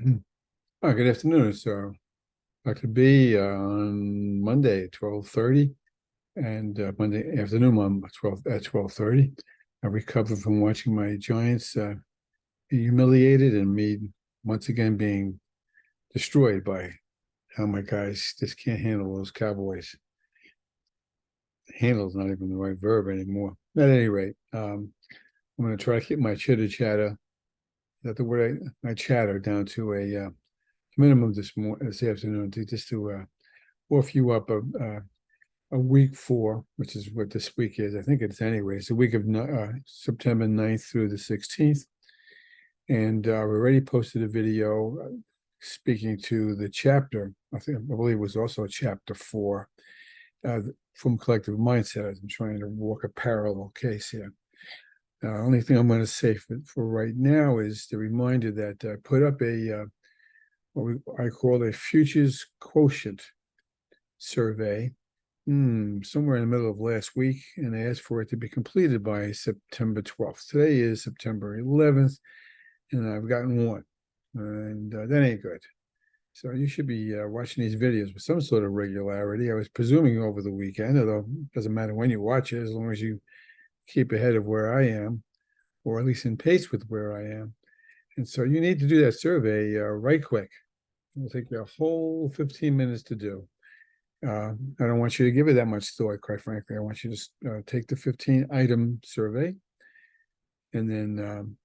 Oh, good afternoon. So, Dr. B on Monday at 12:30 and Monday afternoon on 12:30. I recovered from watching my Giants be humiliated and me once again being destroyed by how my guys just can't handle those Cowboys. Handle is not even the right verb anymore. At any rate, I'm going to try to keep my chitter chatter, that the word my chatter down to a minimum this afternoon to just to off you up a week four, which is what this week is. I think it's anyway. It's the week of September 9th through the 16th. And we already posted a video speaking to the chapter. I believe it was also chapter four from Collective Mindset. I'm trying to walk a parallel case here. Only thing I'm going to say for right now is the reminder that I put up I call a futures quotient survey somewhere in the middle of last week, and I asked for it to be completed by September 12th. Today is September 11th, and I've gotten one, and that ain't good. So you should be watching these videos with some sort of regularity. I was presuming over the weekend, although it doesn't matter when you watch it, as long as you keep ahead of where I am, or at least in pace with where I am. And so you need to do that survey right quick. It'll take you a whole 15 minutes to do. I don't want you to give it that much thought, quite frankly. I want you to take the 15-item survey, and then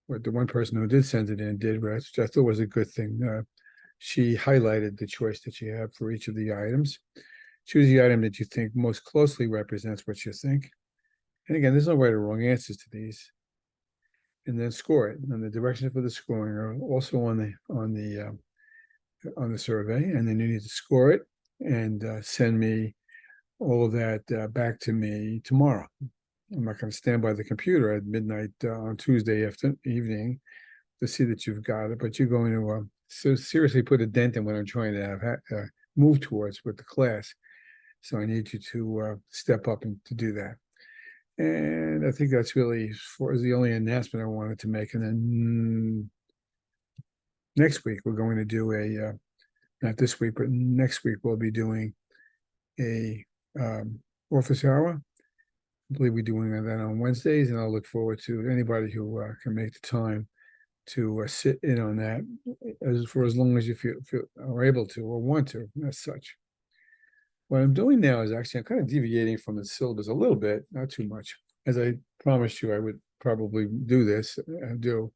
what the one person who did send it in did, which I thought was a good thing. She highlighted the choice that you have for each of the items. Choose the item that you think most closely represents what you think. And again, there's no right or wrong answers to these. And then score it. And the directions for the scoring are also on the survey. And then you need to score it and send me all of that back to me tomorrow. I'm not going to stand by the computer at midnight on Tuesday evening to see that you've got it, but you're going to so seriously put a dent in what I'm trying to have move towards with the class. So I need you to step up and to do that. And I think that's really the only announcement I wanted to make. And then next week we're going to do not this week, but next week we'll be doing a office hour. I believe we're doing that on Wednesdays, and I'll look forward to anybody who can make the time to sit in on that for as long as you feel are able to or want to, as such. What I'm doing now is I'm kind of deviating from the syllabus a little bit, not too much, as I promised you I would probably do this. I do,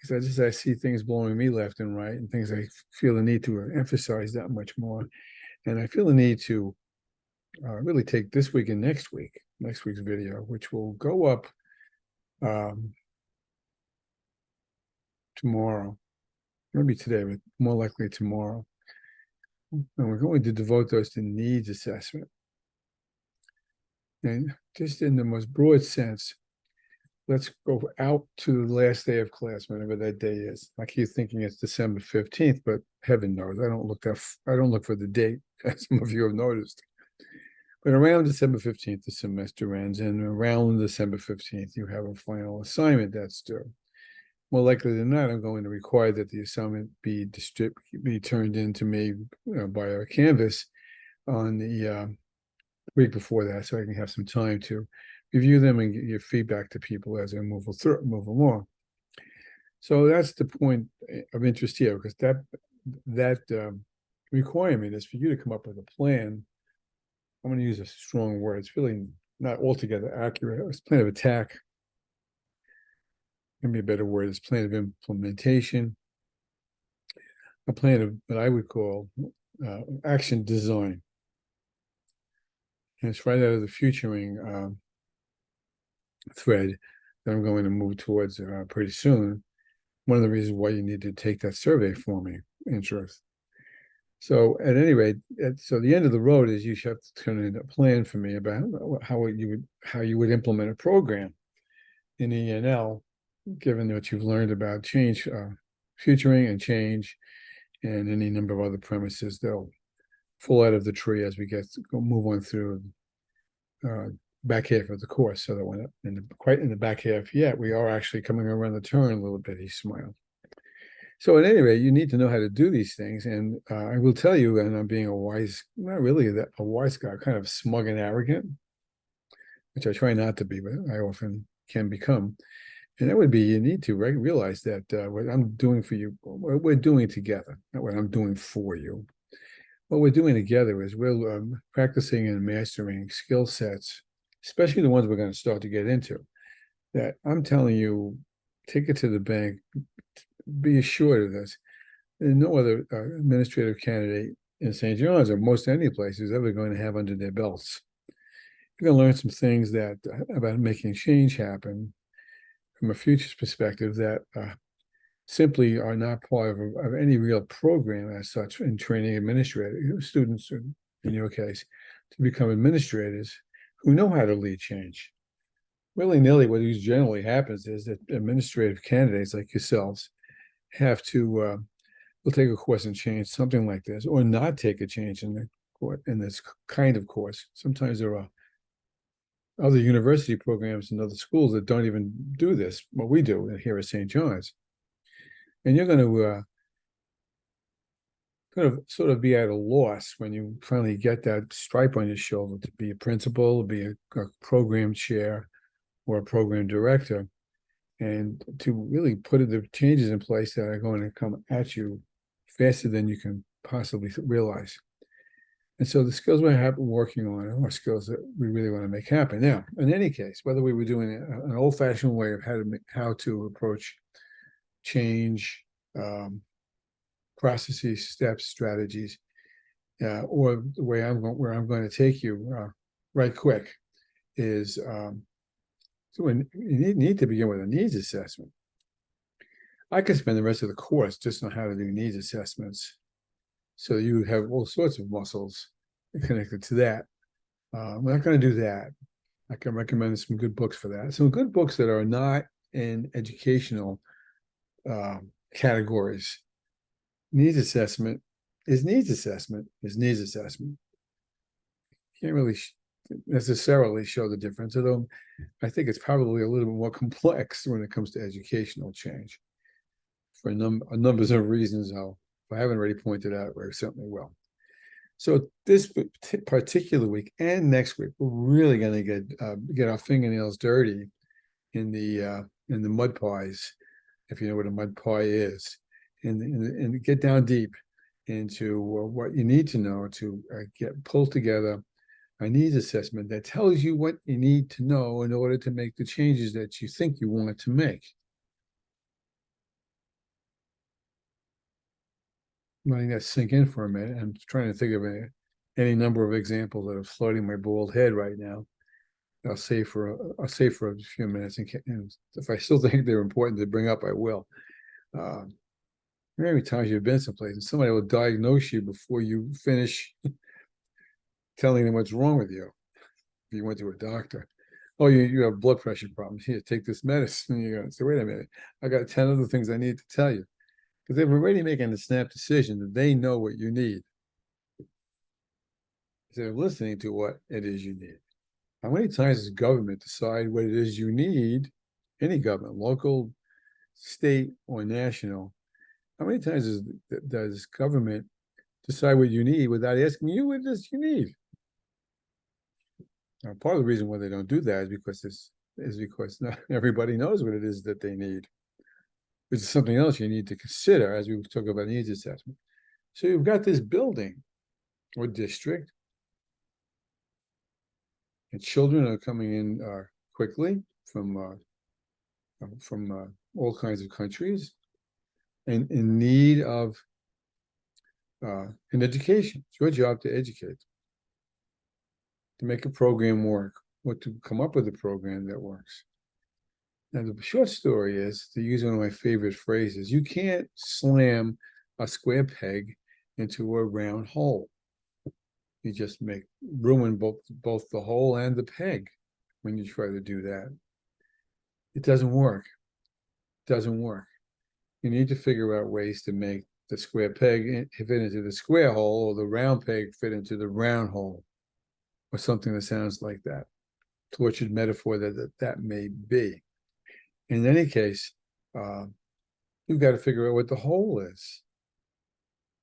because I see things blowing me left and right, and things I feel the need to emphasize that much more, and I feel the need to really take this week and next week's video, which will go up tomorrow, maybe today, but more likely tomorrow. And we're going to devote those to needs assessment. And just in the most broad sense, let's go out to the last day of class, whenever that day is. I keep thinking it's December 15th, but heaven knows I don't look for the date, as some of you have noticed. But around December 15th, the semester ends, and around December 15th, you have a final assignment that's due. More likely than not, I'm going to require that the assignment be turned in to me by a Canvas on the week before that, so I can have some time to review them and give feedback to people as I move along. So that's the point of interest here, because that requirement is for you to come up with a plan. I'm going to use a strong word. It's really not altogether accurate. It's plan of attack. Maybe a better word is plan of implementation. A plan of what I would call action design. And it's right out of the futuring thread that I'm going to move towards pretty soon. One of the reasons why you need to take that survey for me, in truth. So at any rate, so the end of the road is you should have to turn in a plan for me about how you would implement a program in ENL, given what you've learned about change, futuring and change, and any number of other premises that'll fall out of the tree as we move on through back half of the course. So that when quite in the back half yet, we are actually coming around the turn a little bit. He smiled. So at any rate, you need to know how to do these things. And I will tell you, and I'm being a wise, not really that a wise guy, kind of smug and arrogant, which I try not to be, but I often can become. And that would be you need to realize that what I'm doing for you, what we're doing together, not what I'm doing for you. What we're doing together is we're practicing and mastering skill sets, especially the ones we're going to start to get into. That I'm telling you, take it to the bank, be assured of this. And no other administrative candidate in St. John's or most any place is ever going to have under their belts. You're going to learn some things that about making change happen from a futures perspective that simply are not part of any real program as such in training administrators, students, in your case, to become administrators who know how to lead change. Willy-nilly, what generally happens is that administrative candidates like yourselves have to will take a course in change, something like this, or not take a change in this kind of course. Sometimes there are other university programs and other schools that don't even do this, what we do here at St. John's. And you're going to sort of be at a loss when you finally get that stripe on your shoulder to be a principal, be a program chair, or a program director, and to really put the changes in place that are going to come at you faster than you can possibly realize. And so the skills we're working on are skills that we really want to make happen. Now, in any case, whether we were doing an old-fashioned way of how to approach change, processes, steps, strategies, or the way where I'm going to take you right quick is so you need to begin with a needs assessment. I could spend the rest of the course just on how to do needs assessments. So you have all sorts of muscles connected to that. I'm not going to do that. I can recommend some good books for that. Some good books that are not in educational categories. Needs assessment is needs assessment is needs assessment. Can't really necessarily show the difference, although I think it's probably a little bit more complex when it comes to educational change for numbers of reasons. If I haven't already pointed out, I certainly will. So this particular week and next week, we're really going to get our fingernails dirty in the mud pies, if you know what a mud pie is, and get down deep into what you need to know to get pulled together a needs assessment that tells you what you need to know in order to make the changes that you think you want to make. I'm letting that sink in for a minute. I'm trying to think of any number of examples that are floating my bald head right now. I'll save for a few minutes, and if I still think they're important to bring up, I will. How many times you've been someplace and somebody will diagnose you before you finish telling them what's wrong with you? If you went to a doctor, oh, you have blood pressure problems. Here, take this medicine. And you go, so wait a minute, I got 10 other things I need to tell you, because they're already making a snap decision that they know what you need. Instead of listening to what it is you need. How many times does government decide what it is you need? Any government, local, state, or national. How many times does government decide what you need without asking you what it is you need? Now, part of the reason why they don't do that is because not everybody knows what it is that they need. Which is something else you need to consider as we talk about needs assessment. So you've got this building or district, and children are coming in quickly from all kinds of countries, and in need of an education. It's your job to educate, to make a program work, or to come up with a program that works. Now, the short story is, to use one of my favorite phrases, you can't slam a square peg into a round hole. You just ruin both the hole and the peg when you try to do that. It doesn't work. It doesn't work. You need to figure out ways to make the square peg fit into the square hole, or the round peg fit into the round hole, or something that sounds like that. Tortured metaphor that may be. In any case, you've got to figure out what the hole is.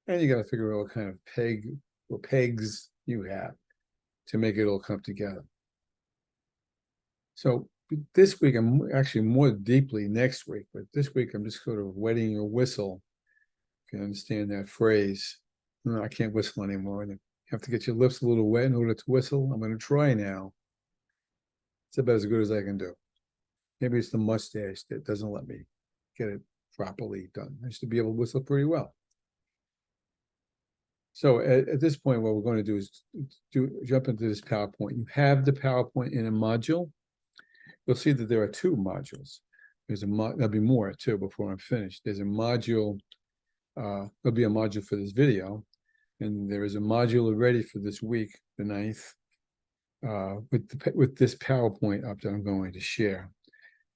And you got to figure out what kind of peg or pegs you have to make it all come together. So this week, I'm actually more deeply next week, but this week I'm just sort of wetting your whistle, if you understand that phrase. No, I can't whistle anymore. You have to get your lips a little wet in order to whistle. I'm going to try now. It's about as good as I can do. Maybe it's the mustache that doesn't let me get it properly done. I used to be able to whistle pretty well. So at this point, what we're going to do is jump into this PowerPoint. You have the PowerPoint in a module. You'll see that there are two modules. There'll be more too before I'm finished. There's a module, there'll be a module for this video, and there is a module already for this week, the 9th, with this PowerPoint up that I'm going to share.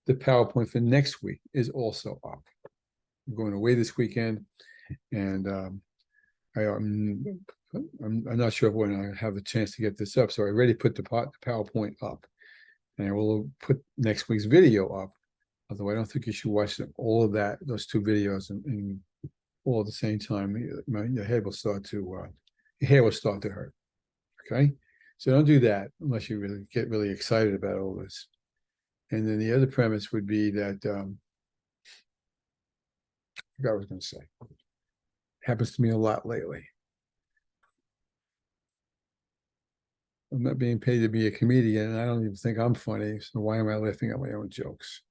The PowerPoint for next week is also up. I'm going away this weekend, and I'm not sure when I have a chance to get this up, so I already put the PowerPoint up, and I will put next week's video up. Although I don't think you should watch all of those two videos in all at the same time. Your head will start to your hair will start to hurt. Okay, so don't do that unless you really get really excited about all this. And then the other premise would be that I forgot what I was going to say. Happens to me a lot lately. I'm not being paid to be a comedian, and I don't even think I'm funny. So why am I laughing at my own jokes?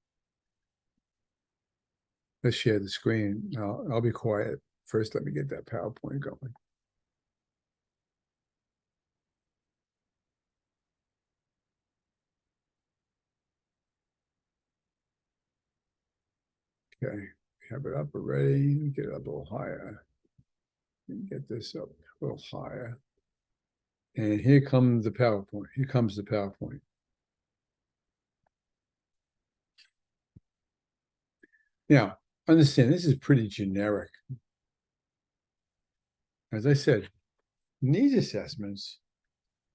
Let's share the screen. I'll be quiet. First, let me get that PowerPoint going. Okay, we have it up already. Get it up a little higher. Get this up a little higher. And here comes the PowerPoint. Here comes the PowerPoint. Now, understand, this is pretty generic. As I said, needs assessments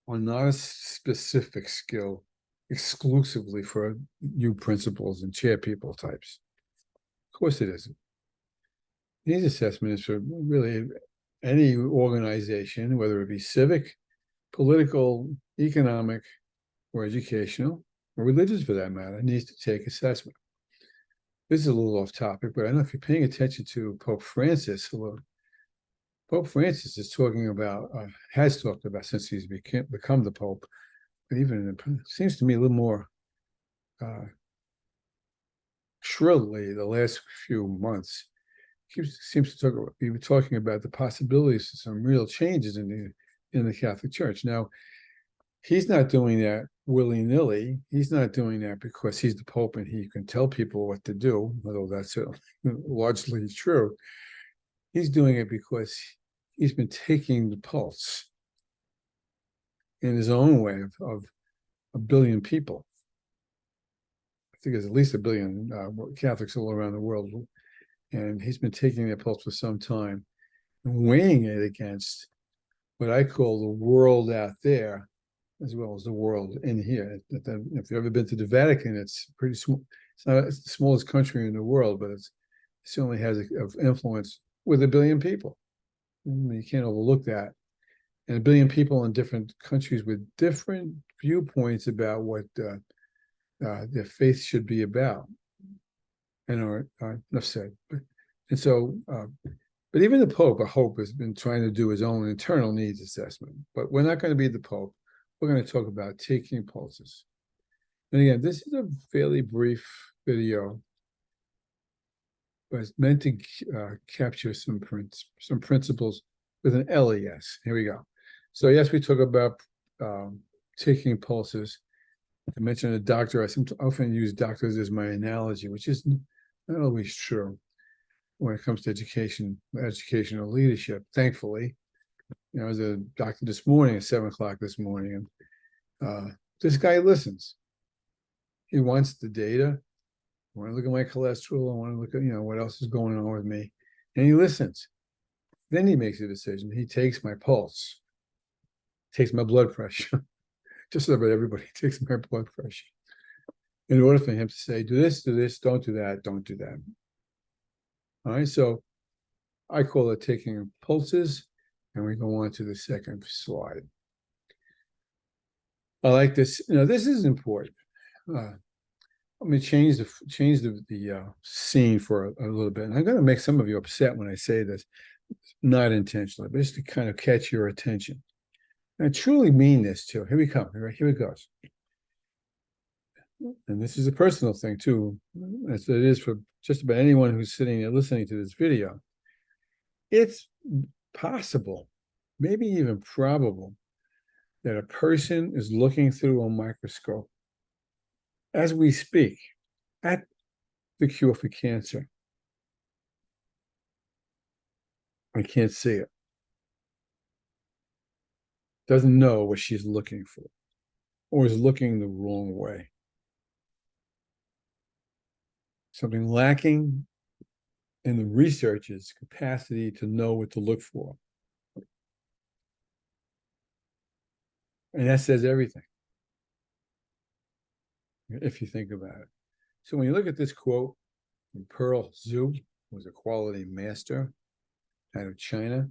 are not a specific skill exclusively for you principals and chair people types. Of course it isn't. Needs assessment is for really any organization, whether it be civic, political, economic, or educational, or religious for that matter, needs to take assessment. This is a little off topic, but I don't know if you're paying attention to Pope Francis. Pope Francis is talking about, has talked about since he's become the Pope, but even seems to me a little more shrilly the last few months. He seems to be talking about the possibilities of some real changes in the Catholic Church. Now, he's not doing that willy-nilly. He's not doing that because he's the Pope and he can tell people what to do, although that's largely true. He's doing it because he's been taking the pulse in his own way of a billion people. I think there's at least a billion Catholics all around the world. And he's been taking their pulse for some time and weighing it against what I call the world out there, as well as the world in here. If you've ever been to the Vatican, it's pretty small. It's the smallest country in the world, but it certainly has of influence with a billion people. You can't overlook that. And a billion people in different countries with different viewpoints about what their faith should be about. And enough said. And so, but even the Pope, I hope, has been trying to do his own internal needs assessment. But we're not going to be the Pope. We're going to talk about taking pulses. And again, this is a fairly brief video, but it's meant to capture some principles with an LES. Here we go. So yes, we talk about taking pulses. I mentioned a doctor. I often use doctors as my analogy, which is not always true when it comes to educational leadership. Thankfully, I was a doctor this morning at 7 o'clock this morning, and this guy listens. He wants the data. I want to look at my cholesterol. I want to look at what else is going on with me, and he listens. Then he makes a decision. He takes my pulse, takes my blood pressure. Just about everybody takes my blood pressure in order for him to say, do this, don't do that, don't do that. All right, so I call it taking pulses, and we go on to the second slide. I like this. This is important. Let me change the scene for a little bit. And I'm going to make some of you upset when I say this, not intentionally, but just to kind of catch your attention. And I truly mean this too. Here we come. Here it goes. And this is a personal thing too, as it is for just about anyone who's sitting and listening to this video. It's possible, maybe even probable, that a person is looking through a microscope as we speak at the cure for cancer. I can't see it. Doesn't know what she's looking for, or is looking the wrong way. Something lacking in the researcher's capacity to know what to look for. And that says everything, if you think about it. So when you look at this quote from Pearl Zhu, who was a quality master out of China,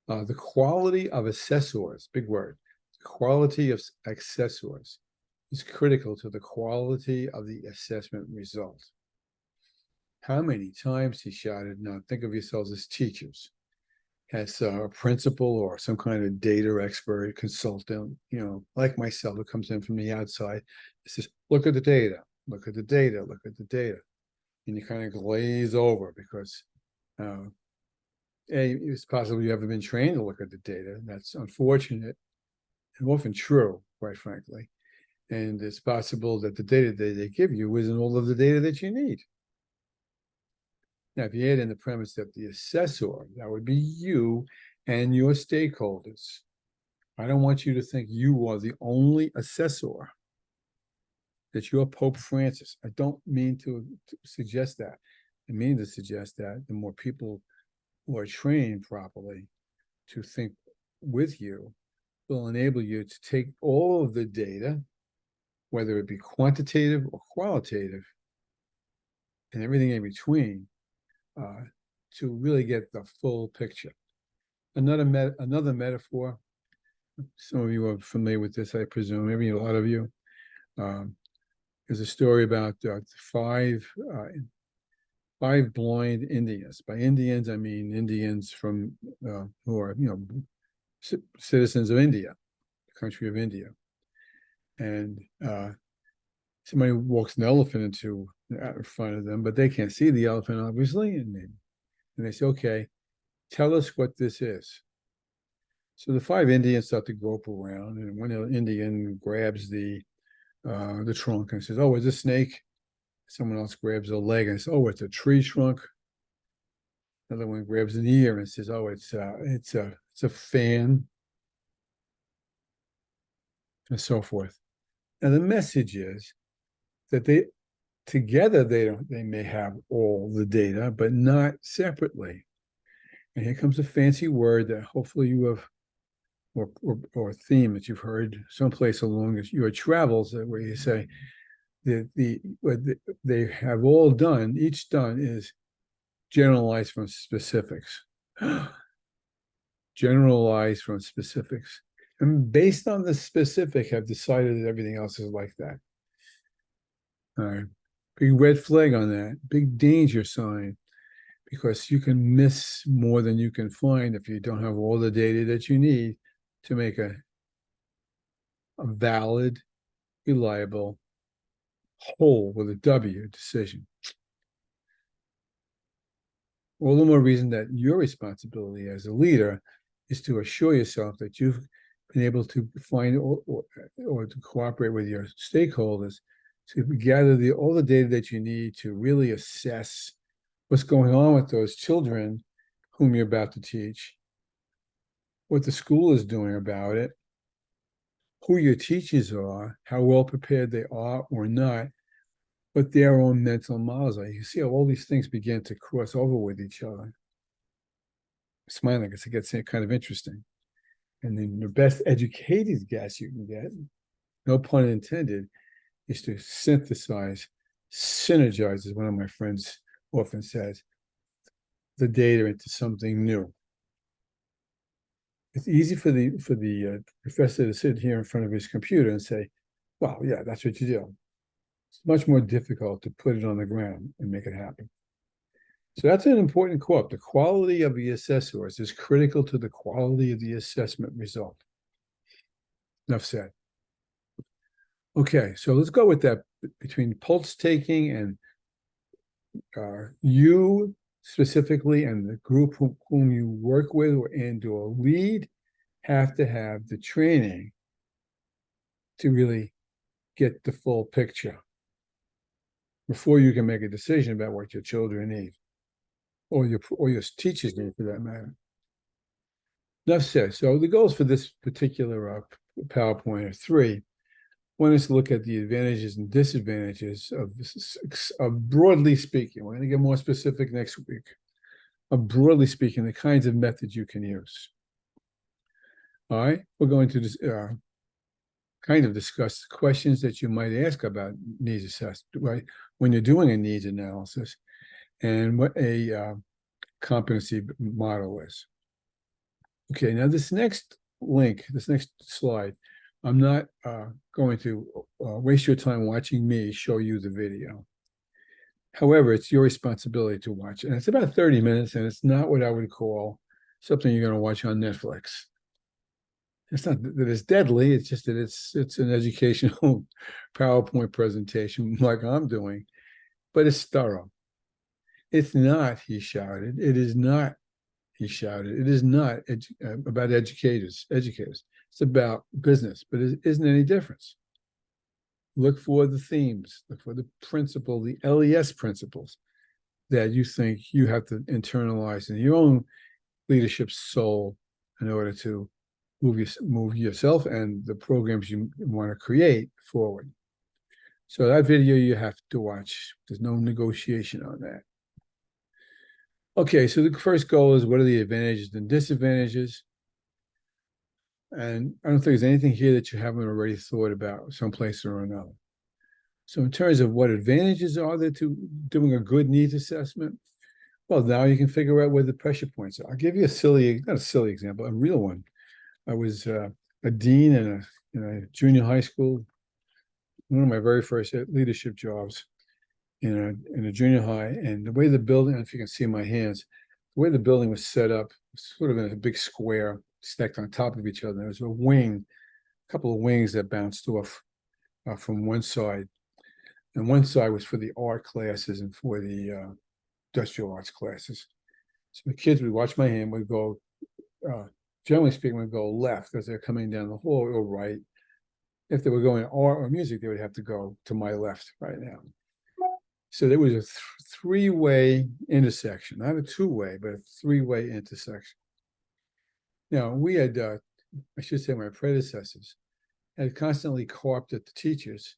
the quality of assessors, big word, the quality of assessors is critical to the quality of the assessment result. How many times, he shouted, now think of yourselves as teachers, as a principal or some kind of data expert, consultant, like myself, who comes in from the outside, it says, look at the data, look at the data, look at the data. And you kind of glaze over because it's possible you haven't been trained to look at the data. That's unfortunate and often true, quite frankly. And it's possible that the data that they give you isn't all of the data that you need. Now, if you add in the premise that the assessor, that would be you and your stakeholders. I don't want you to think you are the only assessor, that you're Pope Francis. I don't mean to suggest that. I mean to suggest that the more people who are trained properly to think with you will enable you to take all of the data, whether it be quantitative or qualitative, and everything in between, to really get the full picture. Another metaphor, some of you are familiar with this, I presume, maybe a lot of you. There's a story about five blind Indians. By Indians, I mean Indians from who are citizens of India, the country of India. And somebody walks an elephant in front of them, but they can't see the elephant, obviously. And they say, okay, tell us what this is. So the five Indians start to grope around, and one Indian grabs the trunk and says, oh, it's a snake. Someone else grabs a leg and says, oh, it's a tree trunk. Another one grabs an ear and says, oh, it's a fan, and so forth. And the message is that together they may have all the data, but not separately. And here comes a fancy word that hopefully you have, or a theme that you've heard someplace along your travels, where you say that what they have all done, each done is generalized from specifics. Generalized from specifics. And based on the specific, have decided that everything else is like that. All right. Big red flag on that. Big danger sign. Because you can miss more than you can find if you don't have all the data that you need to make a valid, reliable, whole with a W decision. All the more reason that your responsibility as a leader is to assure yourself that you've been able to find or to cooperate with your stakeholders to gather all the data that you need to really assess what's going on with those children whom you're about to teach, what the school is doing about it, who your teachers are, how well prepared they are or not, what their own mental models are. You see how all these things begin to cross over with each other. I'm smiling because it gets kind of interesting. And then the best educated guess you can get, no pun intended, is to synthesize, synergize, as one of my friends often says, the data into something new. It's easy for the professor to sit here in front of his computer and say, well, yeah, that's what you do. It's much more difficult to put it on the ground and make it happen. So that's an important quote. The quality of the assessors is critical to the quality of the assessment result. Enough said. Okay, so let's go with that between pulse taking and you specifically and the group whom you work with or lead have to have the training to really get the full picture before you can make a decision about what your children need or your teachers need for that matter. Enough said. So the goals for this particular PowerPoint are three. One is to look at the advantages and disadvantages of broadly speaking. We're going to get more specific next week. Of broadly speaking, the kinds of methods you can use. All right, we're going to kind of discuss questions that you might ask about needs assessment, right? When you're doing a needs analysis, and what a competency model is. Okay, now this next link, this next slide, I'm not going to waste your time watching me show you the video. However, it's your responsibility to watch. And it's about 30 minutes, and it's not what I would call something you're going to watch on Netflix. It's not that it's deadly, it's just that it's an educational PowerPoint presentation like I'm doing, but it's thorough. It's not, he shouted. It is not, he shouted. It is not about educators. It's about business, but it isn't any difference. Look for the themes, look for the principle, the LES principles that you think you have to internalize in your own leadership soul in order to move yourself and the programs you want to create forward. So that video you have to watch. There's no negotiation on that. Okay, so the first goal is what are the advantages and disadvantages? And I don't think there's anything here that you haven't already thought about someplace or another. So in terms of what advantages are there to doing a good needs assessment, well, now you can figure out where the pressure points are. I'll give you not a silly example, a real one. I was a dean in a junior high school, one of my very first leadership jobs in a junior high. And the way the building, if you can see my hands, the way the building was set up, sort of in a big square stacked on top of each other. There was a couple of wings that bounced off from one side. And one side was for the art classes and for the industrial arts classes. So the kids would watch my hand, would go, generally speaking, would go left as they're coming down the hall, or right. If they were going art or music, they would have to go to my left right now. So there was a three-way intersection, not a two-way, but a three-way intersection. Now, we had, I should say my predecessors, had constantly carped at the teachers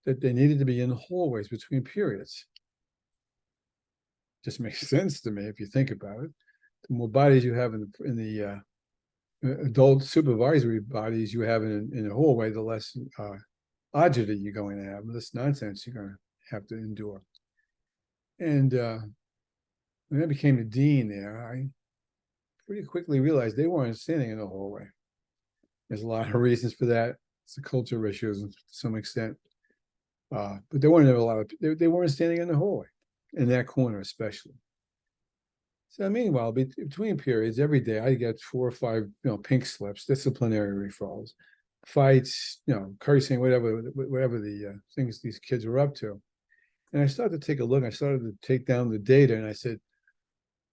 that they needed to be in the hallways between periods. Just makes sense to me if you think about it. The more bodies you have in the adult supervisory bodies you have in the hallway, the less agita you're going to have, less nonsense you're going to have to endure. And when I became the dean there, I pretty quickly realized they weren't standing in the hallway. There's a lot of reasons for that. It's a culture issue to some extent. But there weren't a lot of, they weren't standing in the hallway, in that corner especially. So meanwhile, between periods, every day I get 4 or 5, pink slips, disciplinary referrals, fights, cursing, whatever the things these kids were up to. And I started to take a look. I started to take down the data, and I said,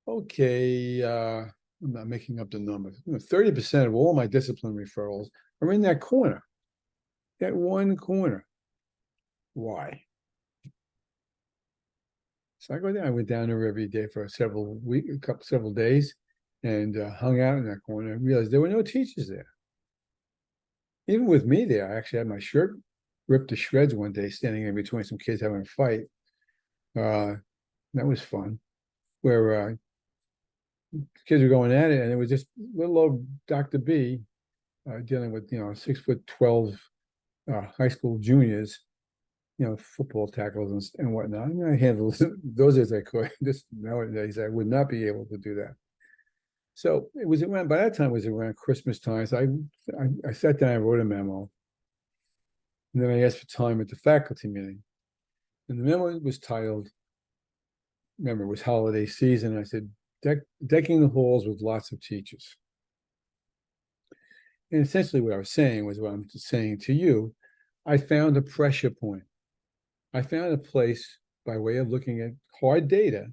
okay, I'm not making up the numbers. 30% of all my discipline referrals are in that corner, that one corner. Why? So I went down there every day for several days, and hung out in that corner. And realized there were no teachers there. Even with me there, I actually had my shirt ripped to shreds one day, standing in between some kids having a fight. That was fun. Where kids were going at it, and it was just little old Dr. B dealing with 6'12" high school juniors football tackles and whatnot. And I handled those as I could. Just nowadays, I would not be able to do that. So it was around, by that time, it was around Christmas time. So I sat down, I wrote a memo, and then I asked for time at the faculty meeting. And the memo was titled, remember, it was holiday season. I said, decking the halls with lots of teachers. And essentially what I was saying was what I'm saying to you. I found a pressure point. I found a place by way of looking at hard data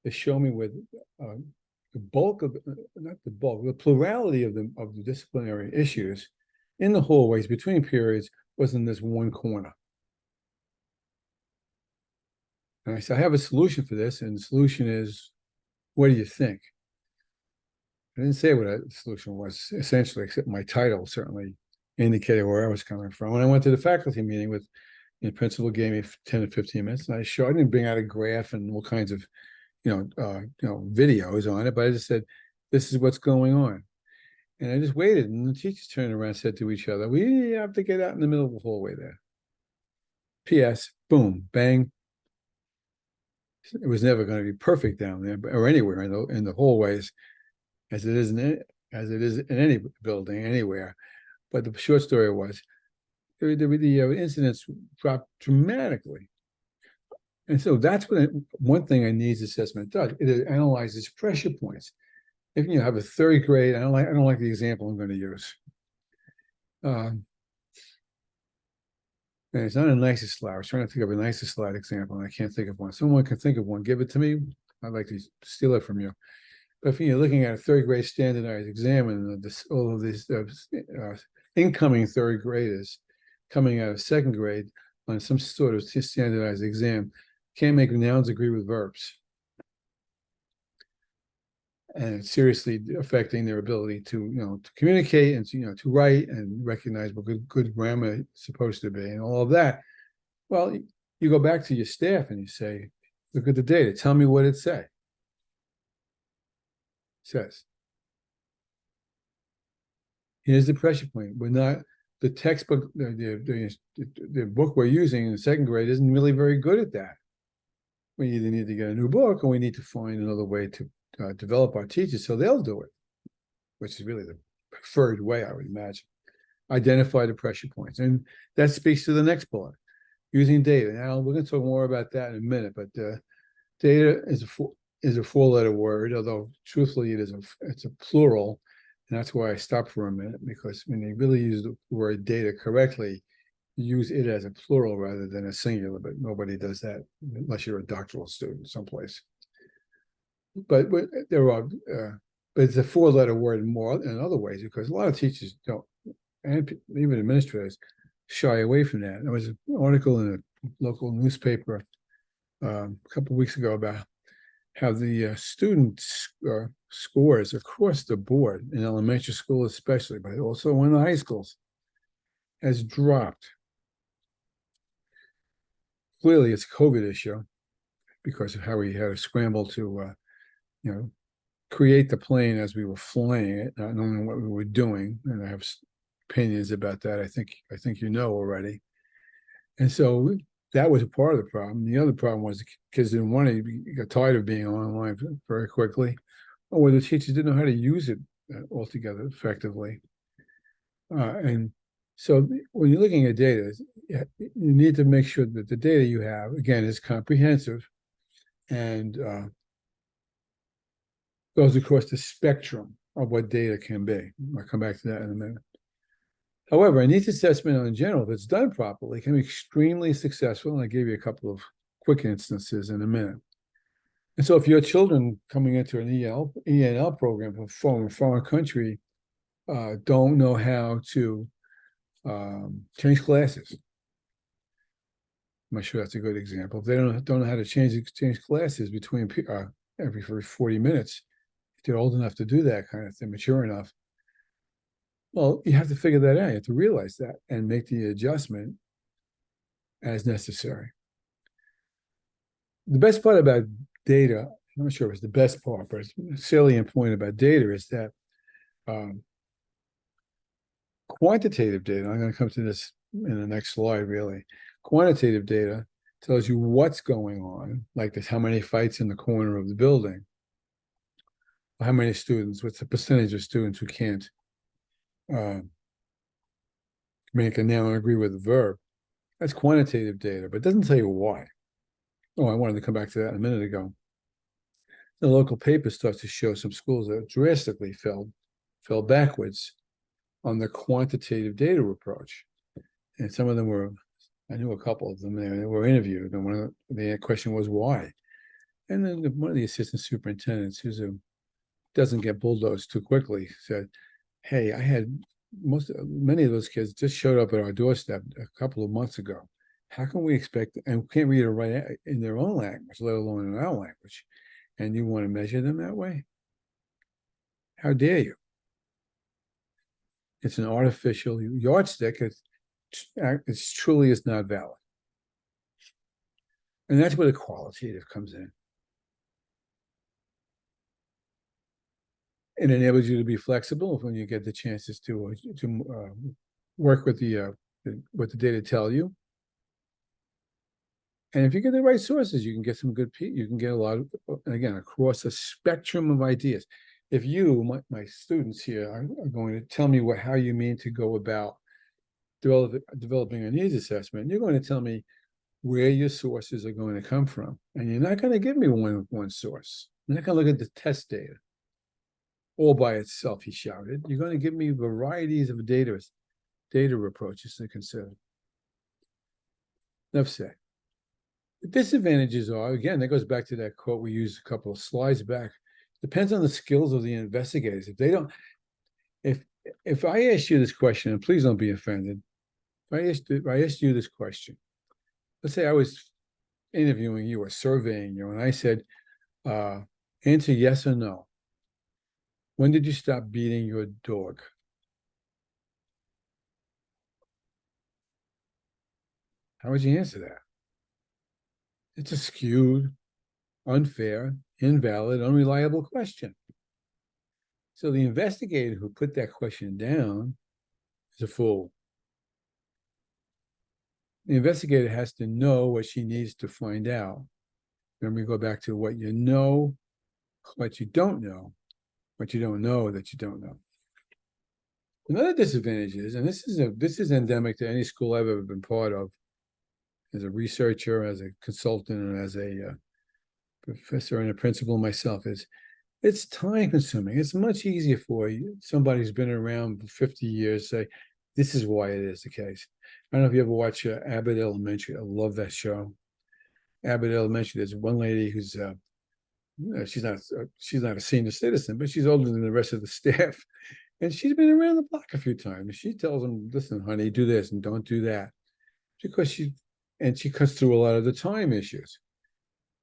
to show me where the bulk of, not the bulk, the plurality of the disciplinary issues in the hallways between periods was in this one corner. And I said, I have a solution for this, and the solution is, what do you think? I didn't say what the solution was, essentially, except my title certainly indicated where I was coming from. When I went to the faculty meeting with the principal, gave me 10 to 15 minutes, and I didn't bring out a graph and all kinds of videos on it, but I just said, this is what's going on. And I just waited, and the teachers turned around and said to each other, we have to get out in the middle of the hallway there. P.S. Boom, bang. It was never going to be perfect down there or anywhere in the hallways, as it is in any building anywhere. But the short story was the incidents dropped dramatically. And so that's what one thing a needs assessment does. It analyzes pressure points. If you have a third grade, I don't like the example I'm going to use. And it's not a nicest slide. I was trying to think of a nicest slide example, and I can't think of one. Someone can think of one. Give it to me. I'd like to steal it from you. But if you're looking at a third grade standardized exam, and all of these incoming third graders coming out of second grade on some sort of standardized exam, can't make nouns agree with verbs. And it's seriously affecting their ability to communicate and to write and recognize what good grammar is supposed to be and all of that. Well, you go back to your staff and you say, look at the data, tell me what it says. Here's the pressure point. We're not, the textbook, the book we're using in the second grade isn't really very good at that. We either need to get a new book or we need to find another way to develop our teachers so they'll do it, which is really the preferred way, I would imagine. Identify the pressure points. And that speaks to the next bullet, using data. Now, we're going to talk more about that in a minute, but data is a four-letter word, although truthfully it's a plural. And that's why I stopped for a minute, because when they really use the word data correctly, use it as a plural rather than a singular, but nobody does that unless you're a doctoral student someplace. But there are, but it's a four-letter word more in other ways, because a lot of teachers don't, and even administrators shy away from that. There was an article in a local newspaper a couple of weeks ago about how the student scores across the board in elementary school especially, but also in the high schools, has dropped. Clearly, it's a COVID issue because of how we had to scramble to, create the plane as we were flying it, not knowing what we were doing. And I have opinions about that. I think you know already. And so that was a part of the problem. The other problem was the kids didn't want to, got tired of being online very quickly, or the teachers didn't know how to use it altogether effectively. And so when you're looking at data, you need to make sure that the data you have, again, is comprehensive and goes across the spectrum of what data can be. I'll come back to that in a minute. However, a needs assessment in general, if it's done properly, can be extremely successful. And I gave you a couple of quick instances in a minute. And so if your children coming into an ENL program from a foreign country don't know how to change classes, I'm not sure that's a good example. If they don't know how to change classes between every 40 minutes, if they're old enough to do that kind of thing, mature enough, well, you have to figure that out. You have to realize that and make the adjustment as necessary. The best part about data, I'm not sure if it's the best part, but it's a salient point about data is that quantitative data, I'm going to come to this in the next slide really, Quantitative data tells you what's going on, like there's how many fights in the corner of the building, how many students, what's the percentage of students who can't make a noun agree with a verb. That's quantitative data, but it doesn't tell you why. Oh, I wanted to come back to that a minute ago. The local paper starts to show some schools that drastically fell backwards on the quantitative data approach. And some of them were, I knew a couple of them, they were interviewed, and one of the question was why. And then one of the assistant superintendents, doesn't get bulldozed too quickly, said, hey, I had many of those kids just showed up at our doorstep a couple of months ago. How can we expect, and we can't read or write in their own language, let alone in our language, and you want to measure them that way? How dare you? It's an artificial yardstick. It truly is not valid. And that's where the qualitative comes in. It enables you to be flexible when you get the chances to work with what the data tell you. And if you get the right sources, you can get some good, you can get a lot of, again, across a spectrum of ideas. If you, my students here, are going to tell me how you mean to go about developing a needs assessment, you're going to tell me where your sources are going to come from. And you're not going to give me one source. You're not going to look at the test data all by itself, he shouted. You're going to give me varieties of data approaches to consider. Enough said. The disadvantages are, again, that goes back to that quote we used a couple of slides back. Depends on the skills of the investigators. If they don't, if I ask you this question, and please don't be offended, if I asked you this question, let's say I was interviewing you or surveying you, and I said, answer yes or no. When did you stop beating your dog? How would you answer that? It's a skewed, unfair, invalid, unreliable question. So the investigator who put that question down is a fool. The investigator has to know what she needs to find out. Then we go back to what you know, what you don't know, what you don't know that you don't know. Another disadvantage is, and this is endemic to any school I've ever been part of, as a researcher, as a consultant, and as a professor and a principal myself, is it's time consuming. It's much easier for somebody who's been around for 50 years to say, this is why it is the case. I don't know if you ever watch Abbott Elementary. I love that show. Abbott Elementary, there's one lady who's she's not a senior citizen, but she's older than the rest of the staff. And she's been around the block a few times. She tells them, listen, honey, do this and don't do that. Because she cuts through a lot of the time issues.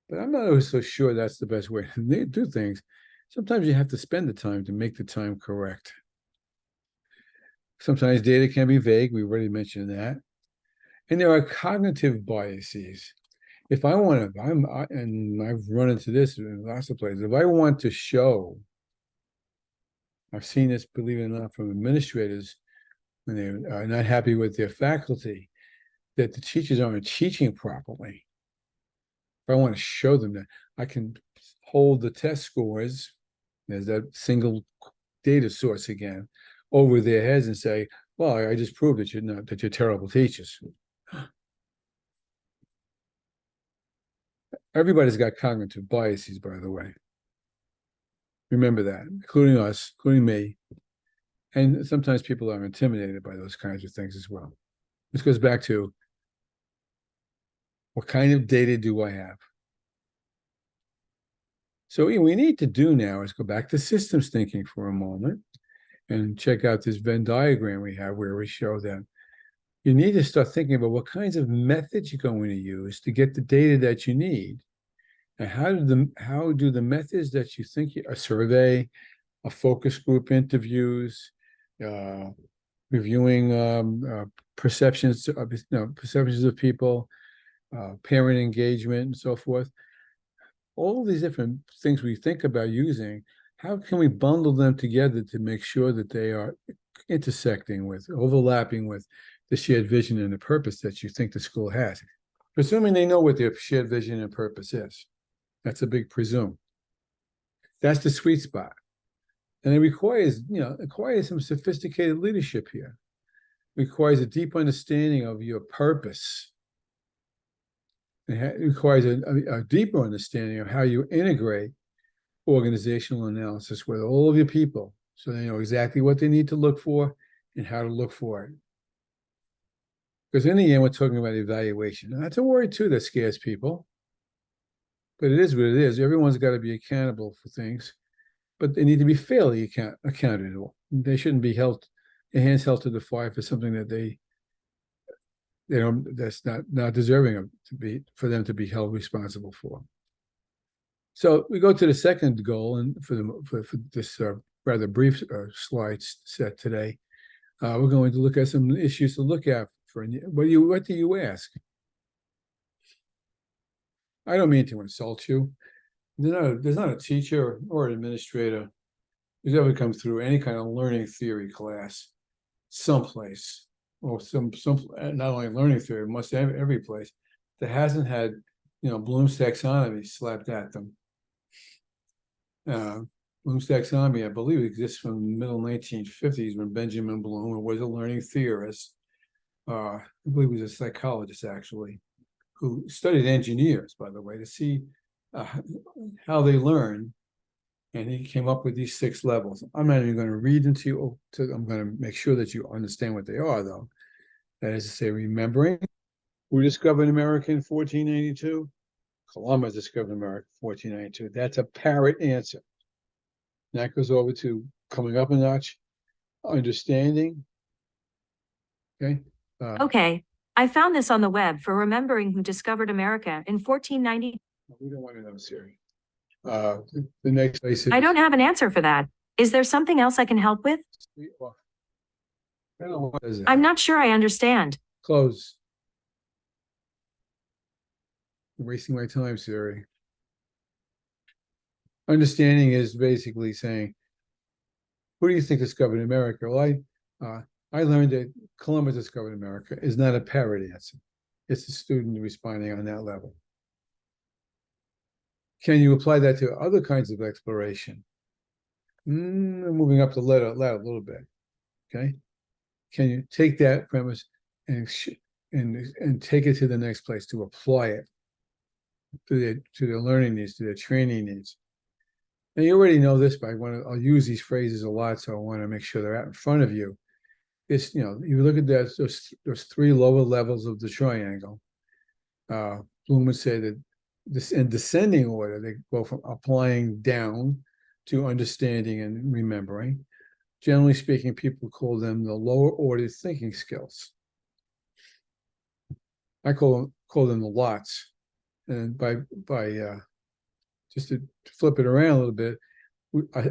But I'm not always so sure that's the best way to do things. Sometimes you have to spend the time to make the time correct. Sometimes data can be vague. We already mentioned that. And there are cognitive biases. If I want to, and I've run into this in lots of places, if I want to show, I've seen this, believe it or not, from administrators when they are not happy with their faculty, that the teachers aren't teaching properly. If I want to show them that, I can hold the test scores, there's that single data source again, over their heads and say, well, I just proved that you're terrible teachers. Everybody's got cognitive biases, by the way. Remember that, including us, including me. And sometimes people are intimidated by those kinds of things as well. This goes back to, what kind of data do I have? So what we need to do now is go back to systems thinking for a moment and check out this Venn diagram we have where we show that you need to start thinking about what kinds of methods you're going to use to get the data that you need. And how do the methods that you think, a survey, a focus group interviews, reviewing perceptions of people, parent engagement and so forth, all these different things we think about using, how can we bundle them together to make sure that they are intersecting with, overlapping with the shared vision and the purpose that you think the school has. Presuming they know what their shared vision and purpose is. That's a big presume. That's the sweet spot. And it requires some sophisticated leadership here. It requires a deep understanding of your purpose. It requires a deeper understanding of how you integrate organizational analysis with all of your people so they know exactly what they need to look for and how to look for it. Because in the end, we're talking about evaluation. And that's a word, too, that scares people. But it is what it is. Everyone's got to be accountable for things, but they need to be fairly accountable. They shouldn't be held, their hands held to the fire for something that they don't, that's not deserving of for them to be held responsible for. So we go to the second goal, and for this rather brief slide set today, we're going to look at some issues to look at. What do you ask? I don't mean to insult you. There's not a teacher or an administrator who's ever come through any kind of learning theory class someplace, or some not only learning theory, must have every place, that hasn't had Bloom's taxonomy slapped at them. Bloom's taxonomy, I believe, exists from the middle 1950s when Benjamin Bloom was a learning theorist. I believe he was a psychologist, actually, who studied engineers, by the way, to see how they learn. And he came up with these 6 levels. I'm not even going to read them to you. I'm going to make sure that you understand what they are, though. That is to say, remembering who discovered America in 1492. Columbus discovered America in 1492. That's a parrot answer. That goes over to coming up a notch, understanding. Okay. Okay. I found this on the web for remembering who discovered America in 1490. We don't want to know, Siri. The next place is, I don't have an answer for that. Is there something else I can help with? I'm not sure I understand. Close. I'm wasting my time, Siri. Understanding is basically saying, who do you think discovered America? Well, I learned that Columbus discovered America is not a parrot answer. It's the student responding on that level. Can you apply that to other kinds of exploration? Moving up the ladder a little bit. Okay. Can you take that premise and take it to the next place, to apply it to their learning needs, to their training needs? And you already know this, but I'll use these phrases a lot, so I want to make sure they're out in front of you. It's, you look at those 3 lower levels of the triangle. Bloom would say that this, in descending order, they go from applying down to understanding and remembering. Generally speaking, people call them the lower order thinking skills. I call them the lots. And by just to flip it around a little bit,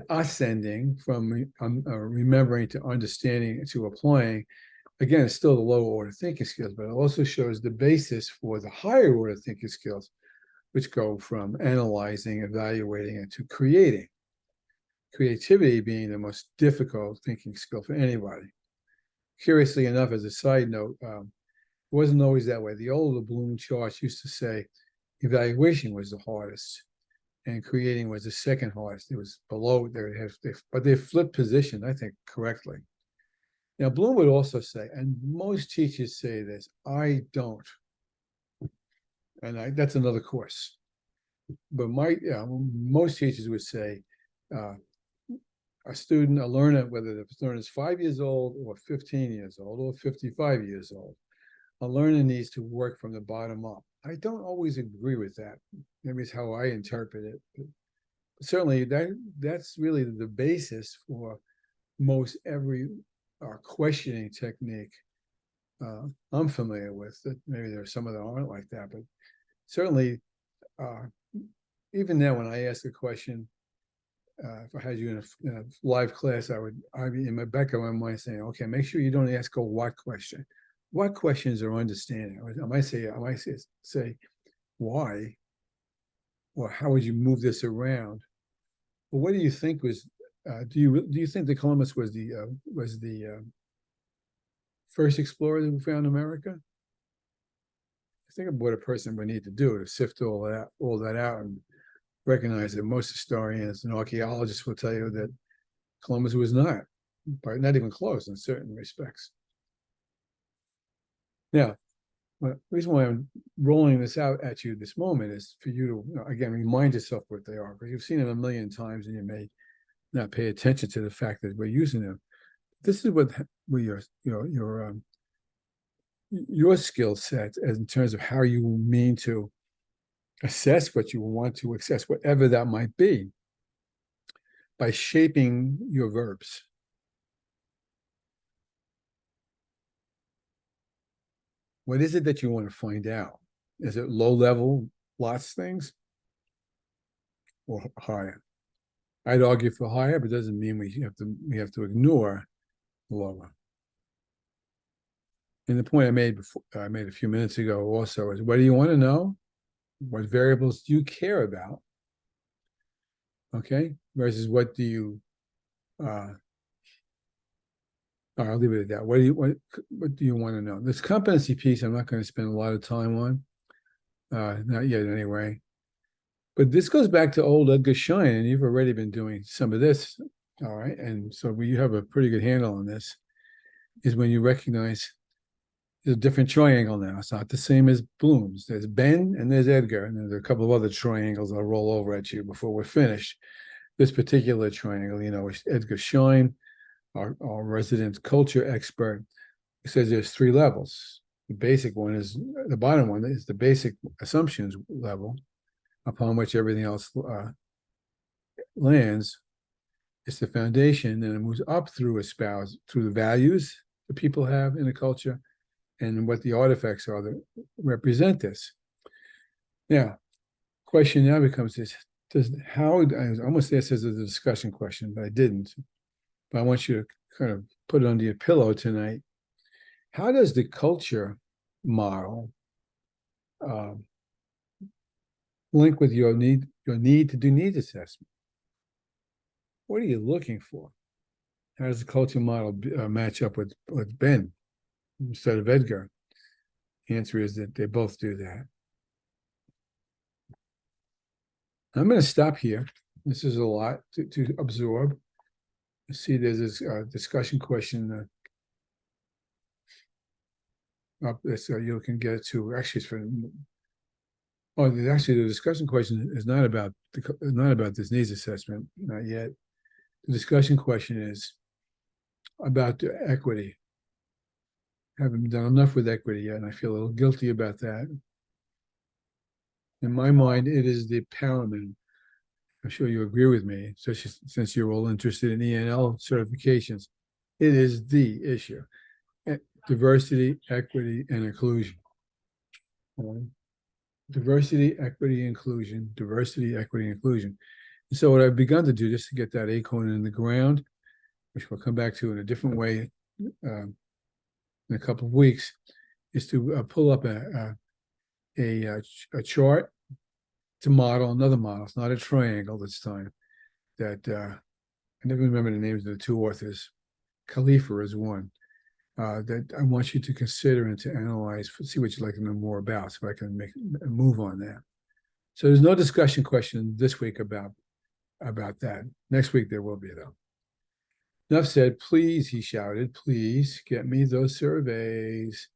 ascending from remembering to understanding to applying, again, it's still the lower order thinking skills, but it also shows the basis for the higher order thinking skills, which go from analyzing, evaluating, and to creating. Creativity being the most difficult thinking skill for anybody. Curiously enough, as a side note, it wasn't always that way. The older Bloom charts used to say evaluation was the hardest and creating was the second hardest. It was below there, but they flipped position, I think, correctly. Now, Bloom would also say, and most teachers say this, I don't. And that's another course. But most teachers would say, a learner, whether the learner is 5 years old or 15 years old or 55 years old, a learner needs to work from the bottom up. I don't always agree with that. Maybe it's how I interpret it. But certainly, that's really the basis for most every questioning technique I'm familiar with. Maybe there are some that aren't like that, but certainly, even now when I ask a question, if I had you in a live class, I'd be in the back of my mind saying, okay, make sure you don't ask a what question. What questions are understanding? I might say why, or how would you move this around? Well, what do you think was? Do you think that Columbus was the first explorers who found America? Think of what a person would need to do to sift all that out and recognize that most historians and archaeologists will tell you that Columbus was not, but not even close in certain respects. Now, the reason why I'm rolling this out at you this moment is for you to, again, remind yourself what they are, because you've seen them a million times and you may not pay attention to the fact that we're using them. This is what your skill set as in terms of how you mean to assess what you want to assess, whatever that might be, by shaping your verbs. What is it that you want to find out? Is it low level, lots of things, or higher? I'd argue for higher, but it doesn't mean we have to ignore lower. And the point I made a few minutes ago also is, what do you want to know? What variables do you care about? Okay, versus what do you I'll leave it at that. What do you want to know? This competency piece, I'm not going to spend a lot of time on, not yet anyway. But this goes back to old Edgar Schein, and you've already been doing some of this, all right? And so you have a pretty good handle on this, is when you recognize there's a different triangle now. It's not the same as Bloom's. There's Ben and there's Edgar, and there's a couple of other triangles I'll roll over at you before we're finished. This particular triangle, Edgar Schein, our resident culture expert, says there's 3 levels. The basic one is, the bottom one is the basic assumptions level, upon which everything else lands. It's the foundation, and it moves up through through the values that people have in a culture, and what the artifacts are that represent this. Now, question now becomes this: I almost asked this as a discussion question, but I didn't. But I want you to kind of put it under your pillow tonight. How does the culture model link with your need to do needs assessment? What are you looking for? How does the culture model match up with Ben instead of Edgar? The answer is that they both do that. I'm going to stop here. This is a lot to absorb. See, there's this discussion question up there, so you can get to. Actually, the discussion question is not about this needs assessment, not yet. The discussion question is about equity. I haven't done enough with equity yet, and I feel a little guilty about that. In my mind, it is the paramount. I'm sure you agree with me, especially since you're all interested in ENL certifications. It is the issue. Diversity, equity, and inclusion. Diversity, equity, inclusion, diversity, equity, inclusion. And so what I've begun to do, just to get that acorn in the ground, which we'll come back to in a different way in a couple of weeks, is to pull up a chart to model another model. It's not a triangle this time. That I never remember the names of the 2 authors. Khalifa is one. That I want you to consider and to analyze, see what you'd like to know more about, so I can make a move on that. So there's no discussion question this week about that. Next week there will be, though. Enough said. Please, he shouted, please get me those surveys.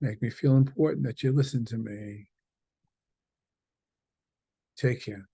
Make me feel important that you listen to me. Take care.